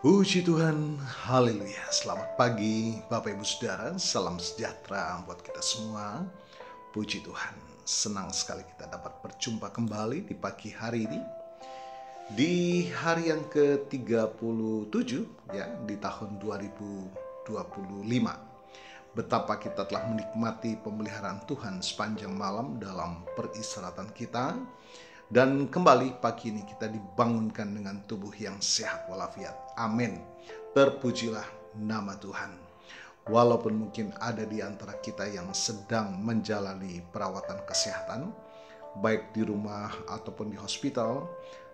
Puji Tuhan, haleluya. Selamat pagi Bapak Ibu Saudara, salam sejahtera buat kita semua. Puji Tuhan, senang sekali kita dapat berjumpa kembali di pagi hari ini. Di hari yang ke-37 ya, di tahun 2025. Betapa kita telah menikmati pemeliharaan Tuhan sepanjang malam dalam peristirahatan kita. Dan kembali pagi ini kita dibangunkan dengan tubuh yang sehat walafiat. Amin. Terpujilah nama Tuhan. Walaupun mungkin ada di antara kita yang sedang menjalani perawatan kesehatan, baik di rumah ataupun di hospital,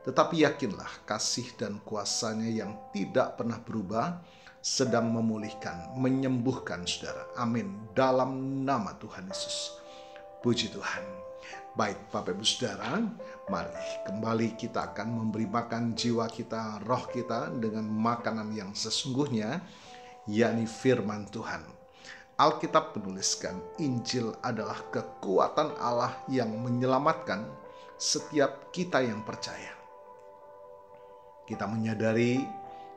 tetapi yakinlah kasih dan kuasanya yang tidak pernah berubah sedang memulihkan, menyembuhkan saudara. Amin. Dalam nama Tuhan Yesus. Puji Tuhan. Baik Bapak Ibu Saudara, mari kembali kita akan memberi makan jiwa kita, roh kita dengan makanan yang sesungguhnya, yakni firman Tuhan. Alkitab menuliskan Injil adalah kekuatan Allah yang menyelamatkan setiap kita yang percaya. Kita menyadari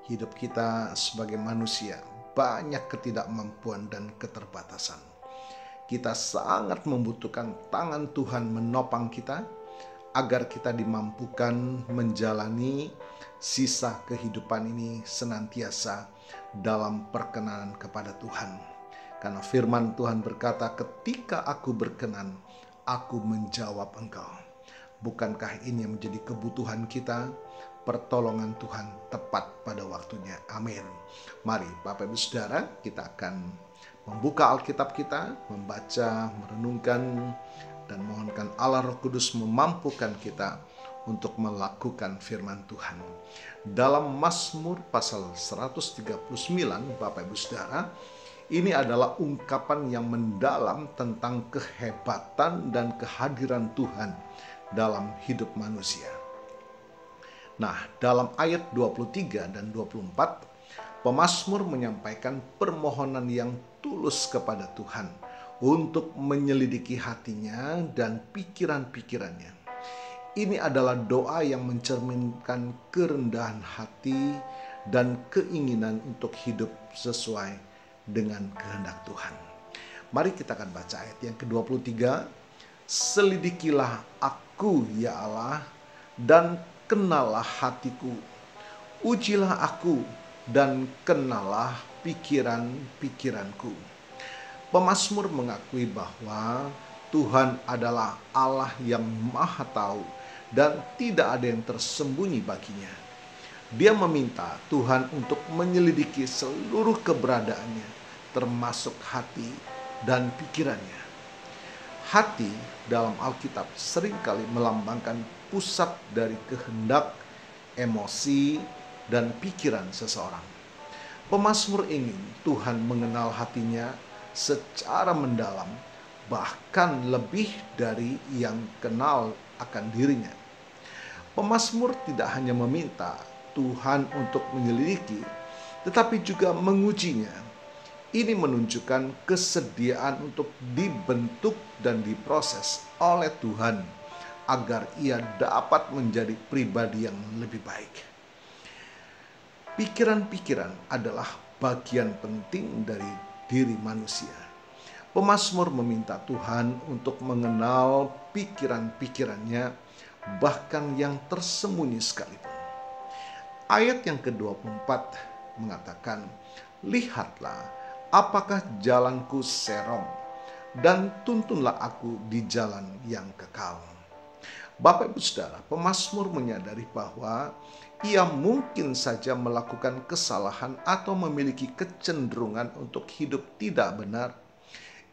hidup kita sebagai manusia banyak ketidakmampuan dan keterbatasan. Kita sangat membutuhkan tangan Tuhan menopang kita agar kita dimampukan menjalani sisa kehidupan ini senantiasa dalam perkenanan kepada Tuhan. Karena firman Tuhan berkata, ketika aku berkenan, aku menjawab engkau. Bukankah ini yang menjadi kebutuhan kita? Pertolongan Tuhan tepat pada waktunya. Amin. Mari Bapak Ibu Saudara, kita akan membuka Alkitab kita, membaca, merenungkan, dan mohonkan Allah Roh Kudus memampukan kita untuk melakukan firman Tuhan. Dalam Mazmur pasal 139, Bapak Ibu Saudara, ini adalah ungkapan yang mendalam tentang kehebatan dan kehadiran Tuhan dalam hidup manusia. Nah, dalam ayat 23 dan 24, pemazmur menyampaikan permohonan yang tulus kepada Tuhan untuk menyelidiki hatinya dan pikiran-pikirannya. Ini adalah doa yang mencerminkan kerendahan hati dan keinginan untuk hidup sesuai dengan kehendak Tuhan. Mari kita akan baca ayat yang ke-23. Selidikilah aku ya Allah dan kenalah hatiku. Ujilah aku dan kenalah pikiran-pikiranku. Pemazmur mengakui bahwa Tuhan adalah Allah yang Maha Tahu dan tidak ada yang tersembunyi baginya. Dia meminta Tuhan untuk menyelidiki seluruh keberadaannya, termasuk hati dan pikirannya. Hati dalam Alkitab seringkali melambangkan pusat dari kehendak, emosi, dan pikiran seseorang. Pemazmur ingin Tuhan mengenal hatinya secara mendalam, bahkan lebih dari yang kenal akan dirinya. Pemazmur tidak hanya meminta Tuhan untuk menyelidiki, tetapi juga mengujinya. Ini menunjukkan kesediaan untuk dibentuk dan diproses oleh Tuhan agar ia dapat menjadi pribadi yang lebih baik. Pikiran-pikiran adalah bagian penting dari diri manusia. Pemazmur meminta Tuhan untuk mengenal pikiran-pikirannya, bahkan yang tersembunyi sekalipun. Ayat yang ke-24 mengatakan, lihatlah apakah jalanku serong, dan tuntunlah aku di jalan yang kekal. Bapak Ibu Saudara, pemazmur menyadari bahwa ia mungkin saja melakukan kesalahan atau memiliki kecenderungan untuk hidup tidak benar.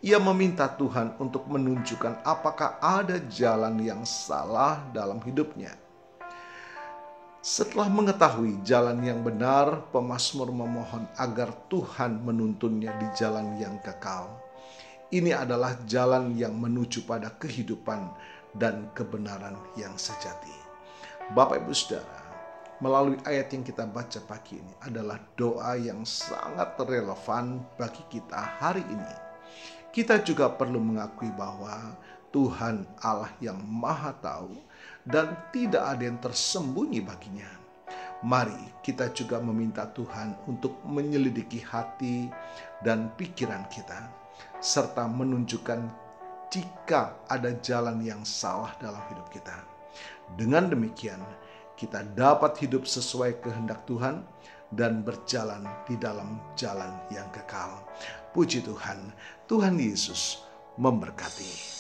Ia meminta Tuhan untuk menunjukkan apakah ada jalan yang salah dalam hidupnya. Setelah mengetahui jalan yang benar, pemazmur memohon agar Tuhan menuntunnya di jalan yang kekal. Ini adalah jalan yang menuju pada kehidupan dan kebenaran yang sejati. Bapak Ibu Saudara, melalui ayat yang kita baca pagi ini adalah doa yang sangat relevan bagi kita hari ini. Kita juga perlu mengakui bahwa Tuhan Allah yang Maha Tahu dan tidak ada yang tersembunyi baginya. Mari kita juga meminta Tuhan untuk menyelidiki hati dan pikiran kita, serta menunjukkan jika ada jalan yang salah dalam hidup kita. Dengan demikian, kita dapat hidup sesuai kehendak Tuhan dan berjalan di dalam jalan yang kekal. Puji Tuhan, Tuhan Yesus memberkati.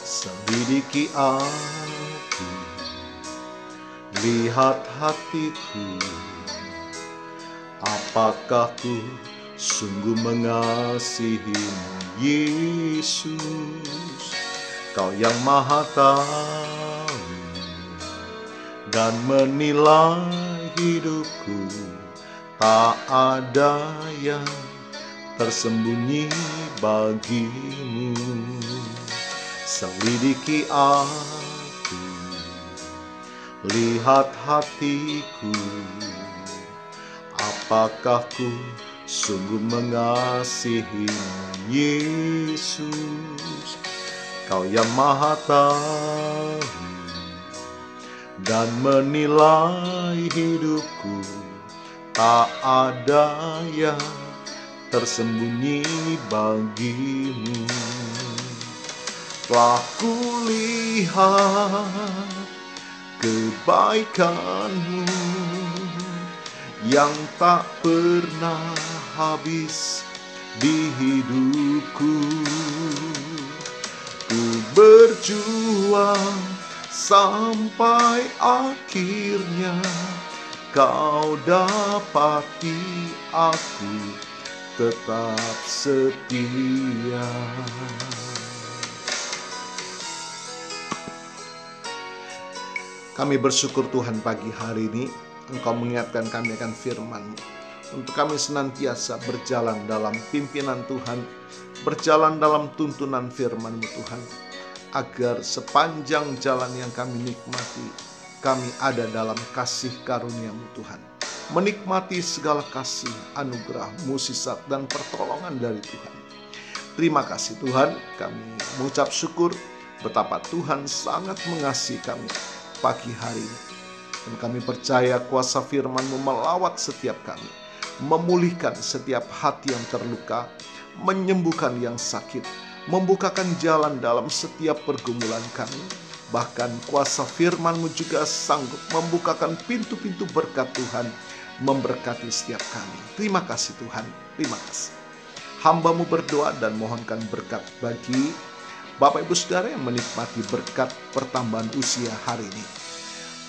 Selidiki aku, lihat hatiku, apakah ku sungguh mengasihimu, Yesus. Kau yang maha tahu dan menilai hidupku, tak ada yang tersembunyi bagimu. Selidiki aku, lihat hatiku, apakah ku sungguh mengasihimu, Yesus. Kau yang maha tahu dan menilai hidupku, tak ada yang tersembunyi bagimu. Telah kulihat kebaikan-Mu yang tak pernah habis di hidupku. Ku berjuang sampai akhirnya Kau dapati aku tetap setia. Kami bersyukur Tuhan pagi hari ini Engkau mengingatkan kami akan firman-Mu, untuk kami senantiasa berjalan dalam pimpinan Tuhan, berjalan dalam tuntunan firman-Mu Tuhan, agar sepanjang jalan yang kami nikmati, kami ada dalam kasih karunia-Mu Tuhan, menikmati segala kasih, anugerah, mukjizat dan pertolongan dari Tuhan. Terima kasih Tuhan, kami mengucap syukur betapa Tuhan sangat mengasihi kami pagi hari ini. Dan kami percaya kuasa firman-Mu melawat setiap kami, memulihkan setiap hati yang terluka, menyembuhkan yang sakit, membukakan jalan dalam setiap pergumulan kami. Bahkan kuasa firman-Mu juga sanggup membukakan pintu-pintu berkat Tuhan, memberkati setiap kami. Terima kasih Tuhan, terima kasih. Hamba-Mu berdoa dan mohonkan berkat bagi Bapak Ibu Saudara yang menikmati berkat pertambahan usia hari ini,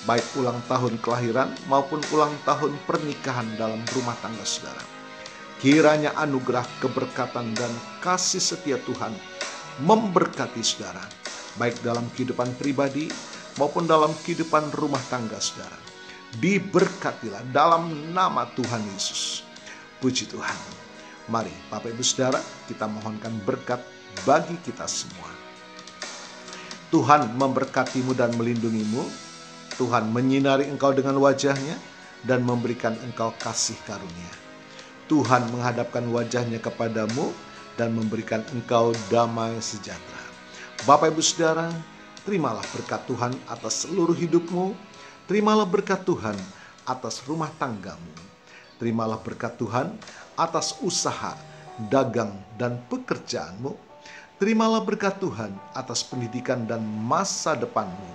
baik ulang tahun kelahiran maupun ulang tahun pernikahan dalam rumah tangga saudara. Kiranya anugerah, keberkatan dan kasih setia Tuhan memberkati saudara, baik dalam kehidupan pribadi maupun dalam kehidupan rumah tangga saudara. Diberkatilah dalam nama Tuhan Yesus. Puji Tuhan. Mari Bapak Ibu Saudara, kita mohonkan berkat bagi kita semua. Tuhan memberkatimu dan melindungimu. Tuhan menyinari engkau dengan wajah-Nya dan memberikan engkau kasih karunia. Tuhan menghadapkan wajah-Nya kepadamu dan memberikan engkau damai sejahtera. Bapak Ibu Saudara, terimalah berkat Tuhan atas seluruh hidupmu. Terimalah berkat Tuhan atas rumah tanggamu. Terimalah berkat Tuhan atas usaha, dagang, dan pekerjaanmu. Terimalah berkat Tuhan atas pendidikan dan masa depanmu.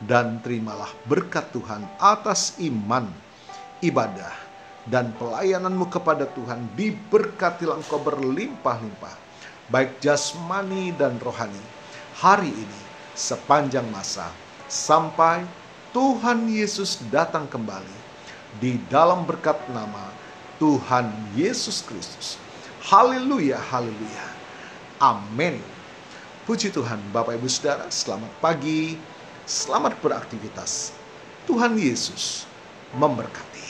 Dan terimalah berkat Tuhan atas iman, ibadah, dan pelayananmu kepada Tuhan. Diberkatilah engkau berlimpah-limpah, baik jasmani dan rohani, hari ini sepanjang masa, sampai Tuhan Yesus datang kembali, di dalam berkat nama Tuhan Yesus Kristus. Haleluya, haleluya. Amin. Puji Tuhan. Bapak Ibu Saudara, selamat pagi, selamat beraktivitas. Tuhan Yesus memberkati.